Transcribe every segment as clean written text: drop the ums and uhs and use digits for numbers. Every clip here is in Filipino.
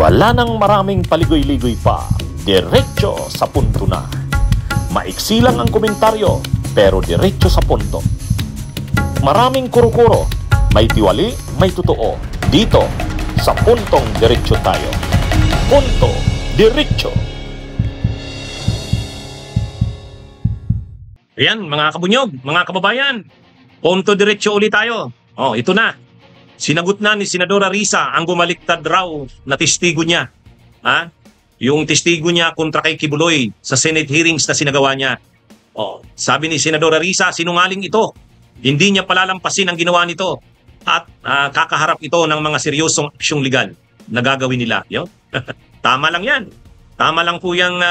Wala nang maraming paligoy-ligoy pa, diretso sa punto na. Maiksi lang ang komentaryo, pero diretso sa punto. Maraming kuro-kuro, may tiwali, may totoo. Dito, sa Puntong Diretso tayo. Punto Diretso. Ayan, mga kabunyog, mga kababayan, punto diretso ulit tayo. Oh, ito na. Sinagot na ni Senadora Risa ang bumaliktad raw na testigo niya. Ha? Yung testigo niya kontra kay Kibuloy sa Senate hearings na sinagawa niya. Oh, sabi ni Senadora Risa, sinungaling ito. Hindi niya palalampasin ang ginawa nito at kakaharap ito ng mga seryosong aksyong legal na gagawin nila. Yo? Tama lang yan. Tama lang po yung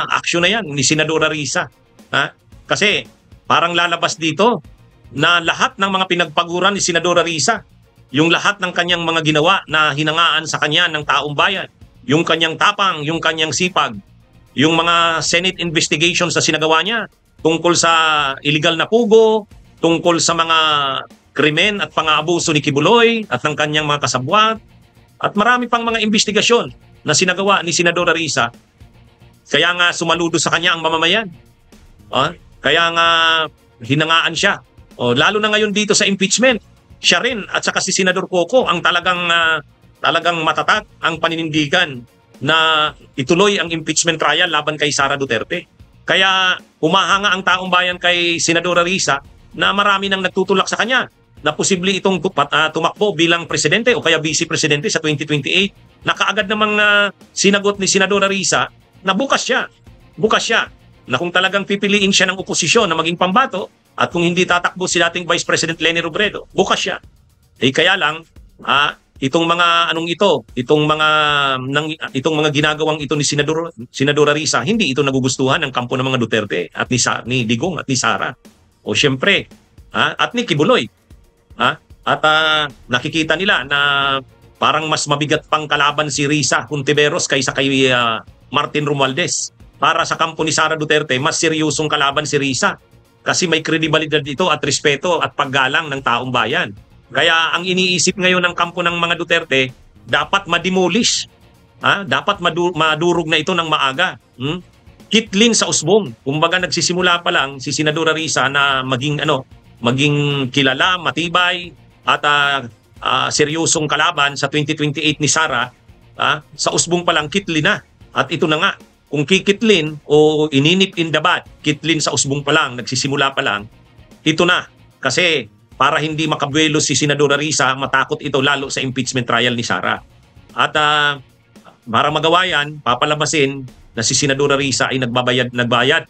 aksyon na yan ni Senadora Risa. Ha? Kasi parang lalabas dito na lahat ng mga pinagpaguran ni Senadora Risa, yung lahat ng kanyang mga ginawa na hinangaan sa kanya ng taong bayan, yung kanyang tapang, yung kanyang sipag, yung mga Senate investigations na sinagawa niya tungkol sa illegal na pugo, tungkol sa mga krimen at pang-aabuso ni Kibuloy at ng kanyang mga kasabwat, at marami pang mga investigasyon na sinagawa ni Senadora Risa. Kaya nga sumaludo sa kanya ang mamamayan. Kaya nga hinangaan siya. Lalo na ngayon dito sa impeachment. Siya rin at saka si Senador Coco ang talagang matatag ang paninindigan na ituloy ang impeachment trial laban kay Sara Duterte. Kaya humahanga ang taong bayan kay Senadora Risa na marami nang nagtutulak sa kanya na posible itong tumakbo bilang presidente o kaya vice presidente sa 2028. Nakaagad namang sinagot ni Senadora Risa na bukas siya na kung talagang pipiliin siya ng oposisyon na maging pambato at kung hindi tatakbo si dating Vice President Leni Robredo, bukas siya. Kaya lang, itong mga mga ginagawang ito ni Senadora Risa, hindi ito nagugustuhan ng kampo ng mga Duterte at ni Digong at ni Sara. O syempre, at ni Kibuloy. At nakikita nila na parang mas mabigat pang kalaban si Risa Hontiveros kaysa kay Martin Romualdez. Para sa kampo ni Sara Duterte, mas seryosong kalaban si Risa. Kasi may kredibilidad dito at respeto at paggalang ng taong bayan. Kaya ang iniisip ngayon ng kampo ng mga Duterte, dapat mademolish. Dapat madurog na ito ng maaga. Kitlin sa usbong. Kumbaga nagsisimula pa lang si Senadora Risa na maging kilala, matibay, at seryosong kalaban sa 2028 ni Sara. Sa usbong pa lang kitlin na. At ito na nga. Kung kikitlin o ininip in the bud, kitlin sa usbong pa lang, nagsisimula pa lang, ito na. Kasi para hindi makabuelo si Senadora Risa, matakot ito lalo sa impeachment trial ni Sara. At para magawa yan, papalabasin na si Senadora Risa ay nagbayad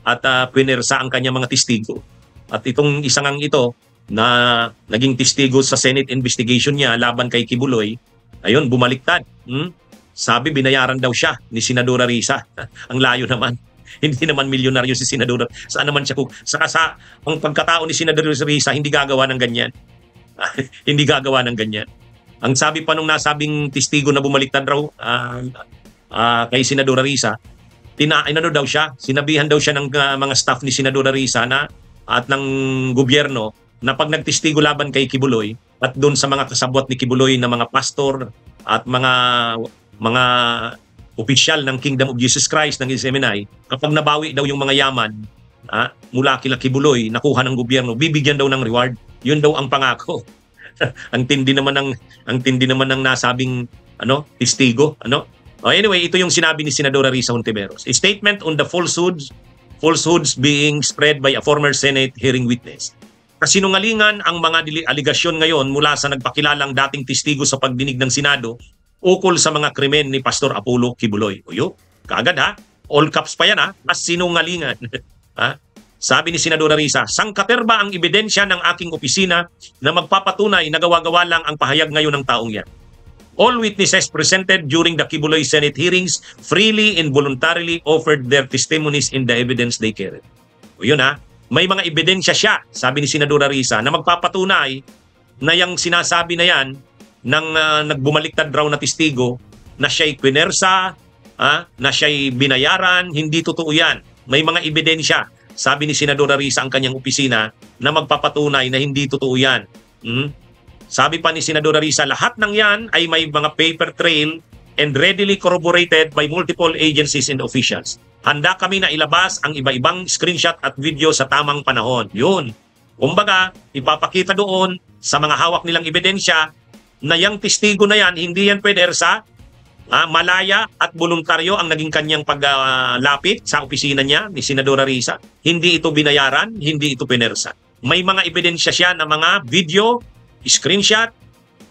at pinersa ang kanyang mga testigo. At itong isang ito na naging testigo sa Senate investigation niya laban kay Kibuloy, ayun, bumaliktad. Sabi, binayaran daw siya ni Senadora Risa. Ang layo naman. Hindi naman milyonaryo si Senadora. Saan naman siya? Sa ang pagkatao ni Senadora Risa, hindi gagawa ng ganyan. Hindi gagawa ng ganyan. Ang sabi pa nung nasabing testigo na bumaliktad raw kay Senadora Risa, daw siya, sinabihan daw siya ng mga staff ni Senadora Risa at ng gobyerno na pag nagtestigo laban kay Kibuloy at doon sa mga kasabwat ni Kibuloy na mga pastor at mga opisyal ng Kingdom of Jesus Christ ng SMNI, kapag nabawi daw yung mga yaman mula kila Kibuloy, nakuha ng gobyerno, bibigyan daw ng reward. Yun daw ang pangako. ang tindi naman ng nasabing testigo. Anyway, ito yung sinabi ni Senadora Risa Hontiveros. A statement on the falsehoods being spread by a former Senate hearing witness. Kasinungalingan ang mga aligasyon ngayon mula sa nagpakilalang dating testigo sa pagdinig ng Senado ukol sa mga krimen ni Pastor Apollo Kibuloy. Kaagad all caps pa yan as sinungalingan. Sabi ni Senadora Risa, sangkaterba ang ebidensya ng aking opisina na magpapatunay na gawa-gawa lang ang pahayag ngayon ng taong yan. All witnesses presented during the Kibuloy Senate hearings freely and voluntarily offered their testimonies in the evidence they carried. May mga ebidensya siya, sabi ni Senadora Risa, na magpapatunay na yung sinasabi na yan ng nagbumaliktad raw na testigo na siya'y pinersa, na siya'y binayaran, hindi totoo yan. May mga ebidensya, sabi ni Senadora Risa ang kanyang opisina, na magpapatunay na hindi totoo yan. Sabi pa ni Senadora Risa, lahat ng yan ay may mga paper trail and readily corroborated by multiple agencies and officials. Handa kami na ilabas ang iba-ibang screenshot at video sa tamang panahon. Yun. Kumbaga, ipapakita doon sa mga hawak nilang ebidensya na yung testigo na yan, hindi yan pedersa, malaya at voluntaryo ang naging kanyang paglapit sa opisina niya ni Senadora Risa. Hindi ito binayaran, hindi ito pinersa. May mga ebidensya siya na mga video, screenshot,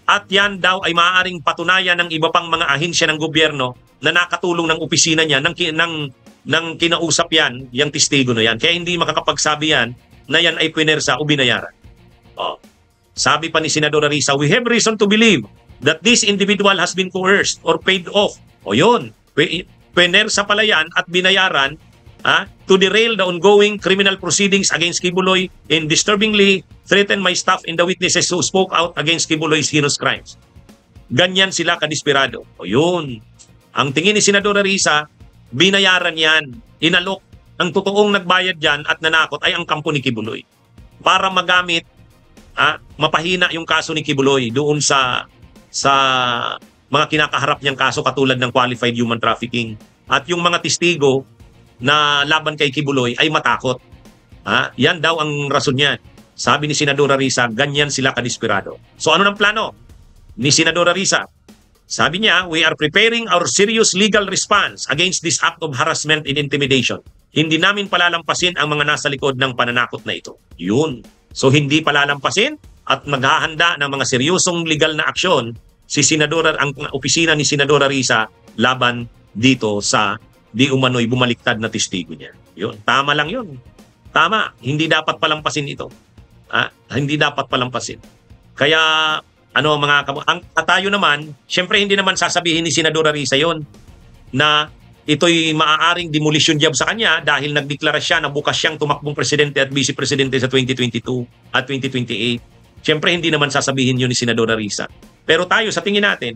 at yan daw ay maaaring patunayan ng iba pang mga ahensya ng gobyerno na nakatulong ng opisina niya ng kinausap yan, yung testigo na yan. Kaya hindi makakapagsabi yan na yan ay pinersa o binayaran. Sabi pa ni Senadora Risa, we have reason to believe that this individual has been coerced or paid off. O yun, pinersa pala yan at binayaran to derail the ongoing criminal proceedings against Kibuloy and disturbingly threaten my staff and the witnesses who spoke out against Kibuloy's heinous crimes. Ganyan sila kadesperado. O yun, ang tingin ni Senadora Risa, binayaran yan, inalok. Ang totoong nagbayad dyan at nanakot ay ang kampo ni Kibuloy para magamit, mapahina yung kaso ni Kibuloy doon sa mga kinakaharap niyang kaso katulad ng qualified human trafficking. At yung mga testigo na laban kay Kibuloy ay matakot. Yan daw ang rason niya. Sabi ni Senadora Risa, ganyan sila kadesperado. So ano ng plano ni Senadora Risa? Sabi niya, we are preparing our serious legal response against this act of harassment and intimidation. Hindi namin palalampasin ang mga nasa likod ng pananakot na ito. Yun. So hindi palalampasin at maghahanda ng mga seryosong legal na aksyon ang opisina ni Senadora Risa laban dito sa di umano'y bumaliktad na testigo niya. Yun. Tama lang yun. Tama. Hindi dapat palampasin ito. Hindi dapat palampasin. Kaya tayo naman, syempre hindi naman sasabihin ni Senadora Risa yon na ito'y maaaring demolition job sa kanya dahil nagdeklara siya na bukas siyang tumakbong presidente at vice-presidente sa 2022 at 2028. Syempre hindi naman sasabihin yun ni Senadora Risa. Pero tayo sa tingin natin,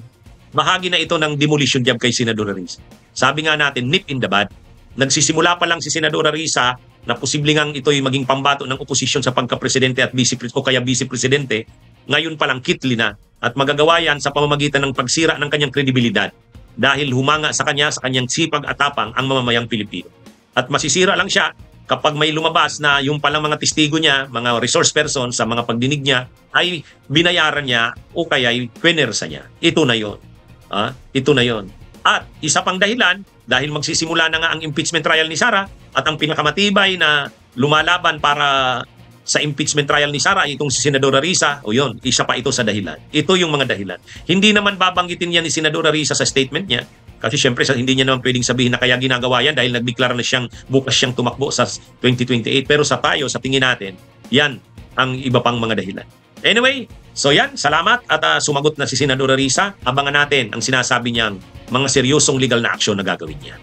bahagi na ito ng demolition job kay Senadora Risa. Sabi nga natin, nip in the bud. Nagsisimula pa lang si Senadora Risa na posibleng ang ito'y maging pambato ng oposisyon sa pagka-presidente at vice-presidente. Ngayon pa lang kitli na at magagawa yan sa pamamagitan ng pagsira ng kanyang kredibilidad dahil humanga sa kanyang sipag at tapang ang mamamayang Pilipino. At masisira lang siya kapag may lumabas na yung palang mga testigo niya, mga resource person sa mga pagdinig niya ay binayaran niya o kaya ay pinersa niya. Ito na yon. Ito na yon. At isa pang dahilan, dahil magsisimula na nga ang impeachment trial ni Sara at ang pinakamatibay na lumalaban para sa impeachment trial ni Sara ay itong si Senadora Risa, o yun, isa pa ito sa dahilan. Ito yung mga dahilan. Hindi naman babanggitin yan ni Senadora Risa sa statement niya kasi syempre hindi niya naman pwedeng sabihin na kaya ginagawa yan dahil nagdeklara na bukas siyang tumakbo sa 2028. Pero sa tingin natin, yan ang iba pang mga dahilan. Anyway, so yan, salamat at sumagot na si Senadora Risa. Abangan natin ang sinasabi niyang mga seryosong legal na aksyon na gagawin niya.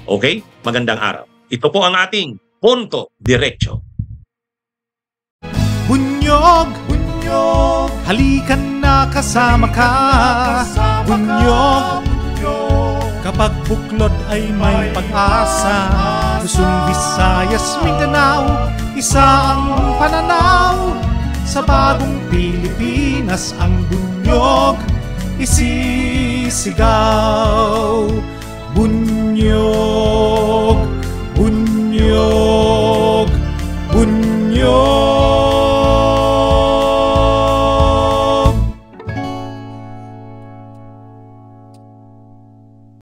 Okay? Magandang araw. Ito po ang ating Punto Diretso. Bunyog, bunyog, halikan na kasama ka. Bunyog, kapag buklod ay may pag-asa. Luzon, Visayas, Mindanao, isa ang pananaw. Sa bagong Pilipinas ang bunyog isisigaw. Bunyog, bunyog.